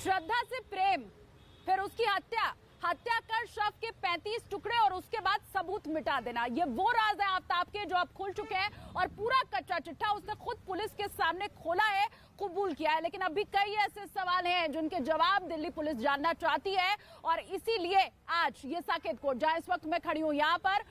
श्रद्धा से प्रेम, फिर उसकी हत्या, हत्या कर शव के 35 टुकड़े और उसके बाद सबूत मिटा देना। ये वो राज है आफ्ताब के जो अब खुल चुके हैं और पूरा कच्चा चिट्ठा उसने खुद पुलिस के सामने खोला है, कबूल किया है। लेकिन अभी कई ऐसे सवाल हैं जिनके जवाब दिल्ली पुलिस जानना चाहती है और इसीलिए आज ये साकेत कोर्ट, जहां इस वक्त मैं खड़ी हूं, यहां पर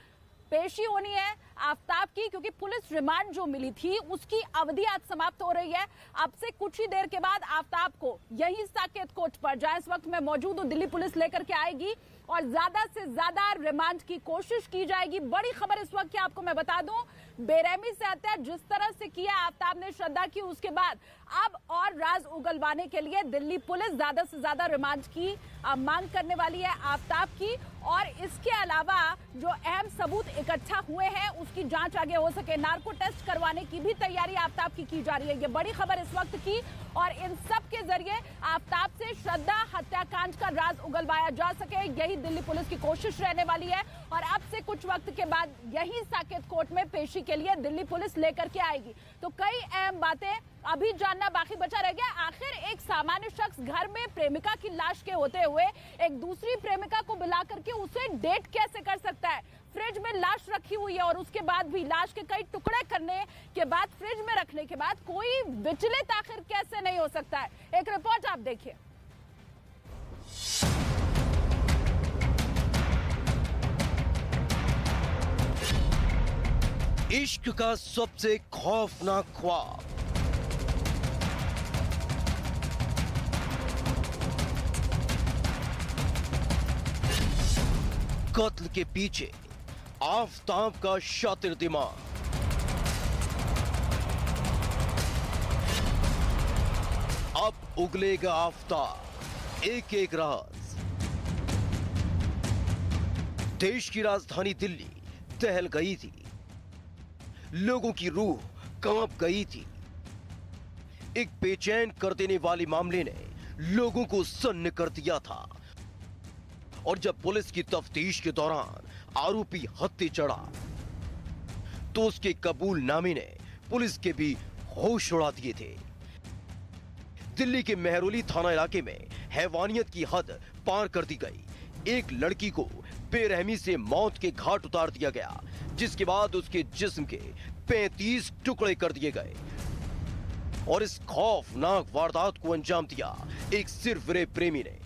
पेशी होनी है आफ्ताब की, क्योंकि पुलिस रिमांड जो मिली थी उसकी अवधि आज समाप्त हो रही है। अब से कुछ ही देर के बाद आफ्ताब को यही साकेत कोर्ट पर, जहां इस वक्त मैं मौजूद हूं, दिल्ली पुलिस लेकर के आएगी और ज्यादा से ज्यादा रिमांड की कोशिश की जाएगी। बड़ी खबर इस वक्त की आपको मैं बता दूं, बेरहमी से हत्या जिस तरह से किया आफ्ताब ने श्रद्धा की, उसके बाद अब और राज उगलवाने के लिए दिल्ली पुलिस ज्यादा से ज्यादा रिमांड की मांग करने वाली है आफ्ताब की। और इसके अलावा जो अहम सबूत इकट्ठा हुए हैं उसकी जांच आगे हो सके, नार्को टेस्ट करवाने की भी तैयारी आफ्ताब की जा रही है। ये बड़ी खबर इस वक्त की और इन सब के जरिए आफ्ताब से श्रद्धा हत्याकांड का राज उगलवाया जा सके, यही दिल्ली पुलिस की कोशिश रहने वाली है। और अब से कुछ वक्त के बाद यही साकेत कोर्ट में पेशी के लिए दिल्ली पुलिस लेकर के आएगी। तो कई अहम बातें अभी जानना बाकी बचा रह गया। आखिर एक सामान्य शख्स घर में प्रेमिका की लाश के होते हुए एक दूसरी प्रेमिका को बुला करके उसे डेट कैसे कर सकता है? फ्रिज में लाश रखी हुई है और उसके बाद भी लाश के कई टुकड़े करने के बाद, फ्रिज में रखने के बाद कोई विचलित आखिर कैसे नहीं हो सकता है? एक रिपोर्ट आप देखिए। इश्क का सबसे खौफनाक ख्वाब, कत्ल के पीछे आफ्ताब का शातिर दिमाग। अब उगलेगा आफ्ताब, एक एक राज। देश की राजधानी दिल्ली दहल गई थी, लोगों की रूह कांप गई थी। एक बेचैन कर देने वाले मामले ने लोगों को सन्न कर दिया था और जब पुलिस की तफ्तीश के दौरान आरोपी हत्थे चढ़ा तो उसके कबूलनामे ने पुलिस के भी होश उड़ा दिए थे। दिल्ली के मेहरौली थाना इलाके में हैवानियत की हद पार कर दी गई। एक लड़की को बेरहमी से मौत के घाट उतार दिया गया, जिसके बाद उसके जिस्म के 35 टुकड़े कर दिए गए और इस खौफनाक वारदात को अंजाम दिया एक सिरफिरे प्रेमी ने।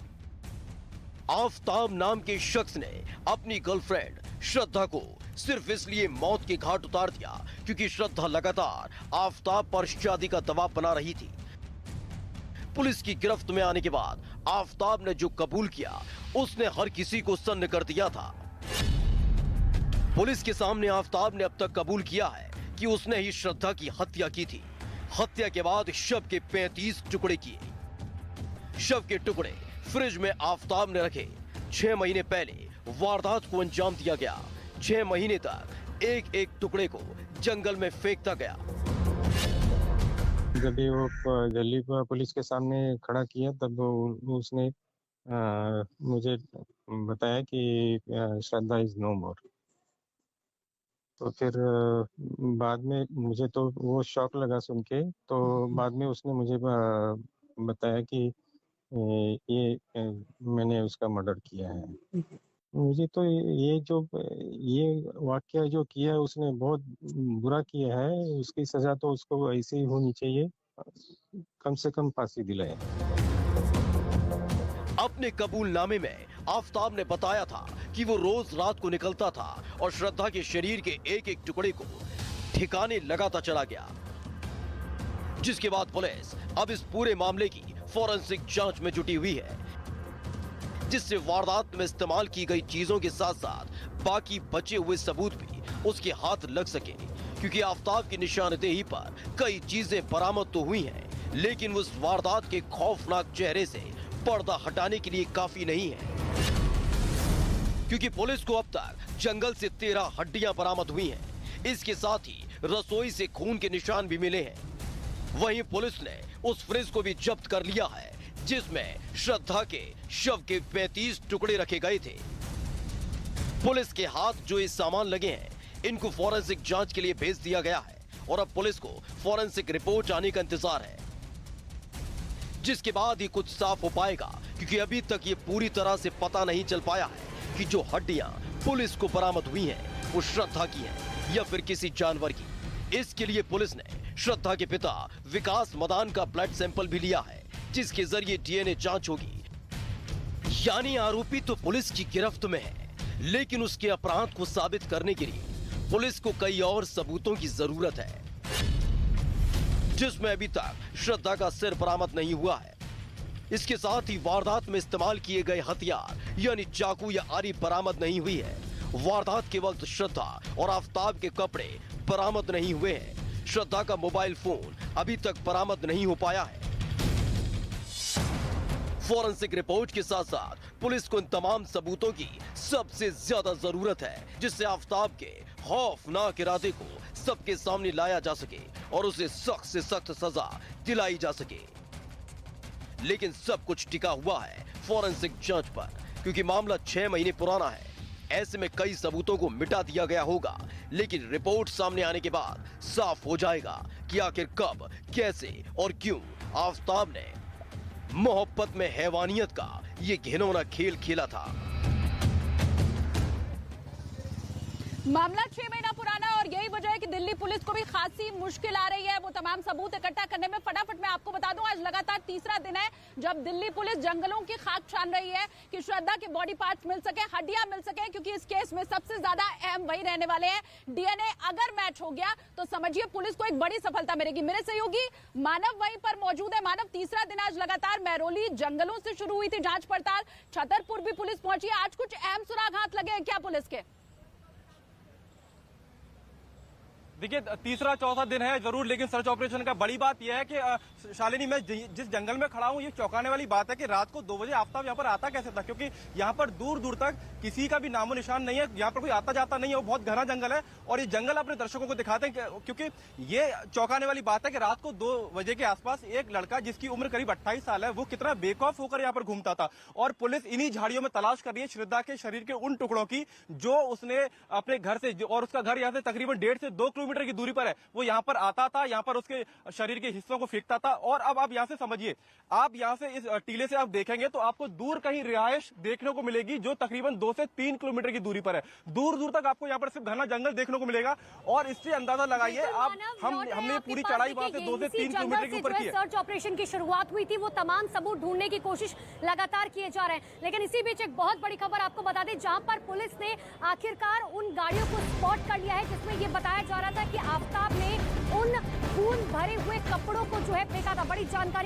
आफ्ताब नाम के शख्स ने अपनी गर्लफ्रेंड श्रद्धा को सिर्फ इसलिए मौत के घाट उतार दिया क्योंकि श्रद्धा लगातार आफ्ताब पर शादी का दबाव बना रही थी। पुलिस की गिरफ्त में आने के बाद आफ्ताब ने जो कबूल किया उसने हर किसी को सन्न कर दिया था। पुलिस के सामने आफ्ताब ने अब तक कबूल किया है कि उसने ही श्रद्धा की हत्या की थी। हत्या के बाद शव के 35 टुकड़े किए। शव के टुकड़े फ्रिज में आफ्ताब ने रखे। 6 महीने पहले वारदात को अंजाम दिया गया। 6 महीने तक एक एक टुकड़े को जंगल में फेंकता गया। जब भी वो दिल्ली पुलिस के सामने खड़ा किया तब उसने मुझे बताया कि श्रद्धा इज नो मोर। तो फिर बाद में मुझे तो वो शौक लगा सुन के, तो बाद में उसने मुझे बताया कि ये मैंने उसका मर्डर किया है। मुझे तो ये वाकया जो किया है उसने बहुत बुरा किया है। उसकी सजा तो उसको ऐसे ही होनी चाहिए, कम से कम फांसी दिलाए। अपने कबूलनामे में आफ्ताब ने बताया था कि वो रोज रात को निकलता था और श्रद्धा के शरीर के एक एक टुकड़े को ठिकाने लगाता चला गया, जिसके बाद पुलिस अब इस पूरे मामले की फॉरेंसिक जांच में जुटी हुई है, जिससे वारदात में इस्तेमाल की गई चीजों के साथ साथ बाकी बचे हुए सबूत भी उसके हाथ लग सके। क्योंकि आफ्ताब की निशानदेही पर कई चीजें बरामद तो हुई हैं, लेकिन उस वारदात के खौफनाक चेहरे से पर्दा हटाने के लिए काफी नहीं है। क्योंकि पुलिस को अब तक जंगल से 13 हड्डियां बरामद हुई हैं। इसके साथ ही रसोई से खून के निशान भी मिले हैं। वहीं पुलिस ने उस फ्रिज को भी जब्त कर लिया है जिसमें श्रद्धा के शव के 35 टुकड़े रखे गए थे। पुलिस के हाथ जो ये सामान लगे हैं इनको फॉरेंसिक जांच के लिए भेज दिया गया है और अब पुलिस को फॉरेंसिक रिपोर्ट आने का इंतजार है, जिसके बाद ही कुछ साफ हो पाएगा, क्योंकि अभी तक ये पूरी तरह से पता नहीं चल पाया है कि जो हड्डियां पुलिस को बरामद हुई हैं वो श्रद्धा की हैं या फिर किसी जानवर की। इसके लिए पुलिस ने श्रद्धा के पिता विकास मदान का ब्लड सैंपल भी लिया है, जिसके जरिए डीएनए जांच होगी। यानी आरोपी तो पुलिस की गिरफ्त में है, लेकिन उसके अपराध को साबित करने के लिए पुलिस को कई और सबूतों की जरूरत है, जिसमें अभी तक श्रद्धा का सिर बरामद नहीं हुआ है। इसके साथ ही वारदात में इस्तेमाल किए गए हथियार यानी चाकू या आरी बरामद नहीं हुई है। वारदात के वक्त श्रद्धा और आफताब के कपड़े बरामद नहीं हुए हैं। श्रद्धा का मोबाइल फोन अभी तक बरामद नहीं हो पाया है। फॉरेंसिक रिपोर्ट के साथ साथ पुलिस को इन तमाम सबूतों की सबसे ज्यादा जरूरत है, जिससे आफताब के खौफनाक इरादे को सबके सामने लाया जा सके और उसे सख्त से सख्त सजा दिलाई जा सके। लेकिन सब कुछ टिका हुआ है फॉरेंसिक जांच पर, क्योंकि मामला 6 महीने पुराना है। ऐसे में कई सबूतों को मिटा दिया गया होगा, लेकिन रिपोर्ट सामने आने के बाद साफ हो जाएगा कि आखिर कब, कैसे और क्यों आफताब ने मोहब्बत में हैवानियत का ये घिनौना खेल खेला था। मामला 6 महीना पुराना और यही वजह है कि दिल्ली पुलिस को भी खासी मुश्किल आ रही है वो तमाम सबूत इकट्ठा करने में। फटाफट मैं आपको बता दूं, आज लगातार तीसरा दिन है जब दिल्ली पुलिस जंगलों की खाक छान रही है कि श्रद्धा के बॉडी पार्ट्स मिल सके, हड्डियां मिल सके, क्योंकि इस केस में सबसे ज्यादा अहम वही रहने वाले हैं। डीएनए अगर मैच हो गया तो समझिए पुलिस को एक बड़ी सफलता मिलेगी। मेरे सहयोगी मानव वहीं पर मौजूद है। मानव, तीसरा दिन आज लगातार महरौली जंगलों से शुरू हुई थी जांच पड़ताल, छतरपुर भी पुलिस पहुंची है। आज कुछ अहम सुराग हाथ लगे हैं क्या पुलिस के? देखिए, तीसरा चौथा दिन है जरूर, लेकिन सर्च ऑपरेशन का बड़ी बात यह है कि शालिनी, मैं जिस जंगल में खड़ा हूं, ये चौंकाने वाली बात है कि रात को 2 बजे आफताब यहाँ पर आता कैसे था, क्योंकि यहाँ पर दूर दूर तक किसी का भी नामो निशान नहीं है। यहाँ पर कोई आता जाता नहीं है, वो बहुत घना जंगल है। और ये जंगल अपने दर्शकों को दिखाते हैं, क्योंकि ये चौंकाने वाली बात है कि रात को 2 बजे के आसपास एक लड़का जिसकी उम्र करीब 28 साल है, वो कितना बेखौफ होकर यहाँ पर घूमता था। और पुलिस इन्हीं झाड़ियों में तलाश कर रही है श्रद्धा के शरीर के उन टुकड़ों की जो उसने अपने घर से, और उसका घर यहाँ से तकरीबन 1.5 से 2 किलोमीटर की दूरी पर है, वो यहाँ पर आता था, यहाँ पर उसके शरीर के हिस्सों को फेंकता था। और अब आप यहाँ से समझिए, आप यहाँ से इस टीले से आप देखेंगे तो आपको दूर कहीं रिहायश देखने को मिलेगी जो तकरीबन 2 से 3 किलोमीटर की दूरी पर है। दूर दूर तक आपको यहाँ पर सिर्फ घना जंगल देखने को मिलेगा। और इससे अंदाजा लगाइए आप, हमने पूरी चढ़ाई वहां से 2 से 3 किलोमीटर के ऊपर की है। सर्च ऑपरेशन की शुरुआत हुई थी, वो तमाम सबूत ढूंढने की कोशिश लगातार किए जा रहे हैं। लेकिन इसी बीच एक बहुत बड़ी खबर आपको बता दें, जहां पर पुलिस ने आखिरकार उन गाड़ियों को स्पॉट कर लिया है जिसमें ये बताया जा रहा था कि आफताब ने उन खून भरे हुए कपड़ों को जो है फेंका था। बड़ी जानकारी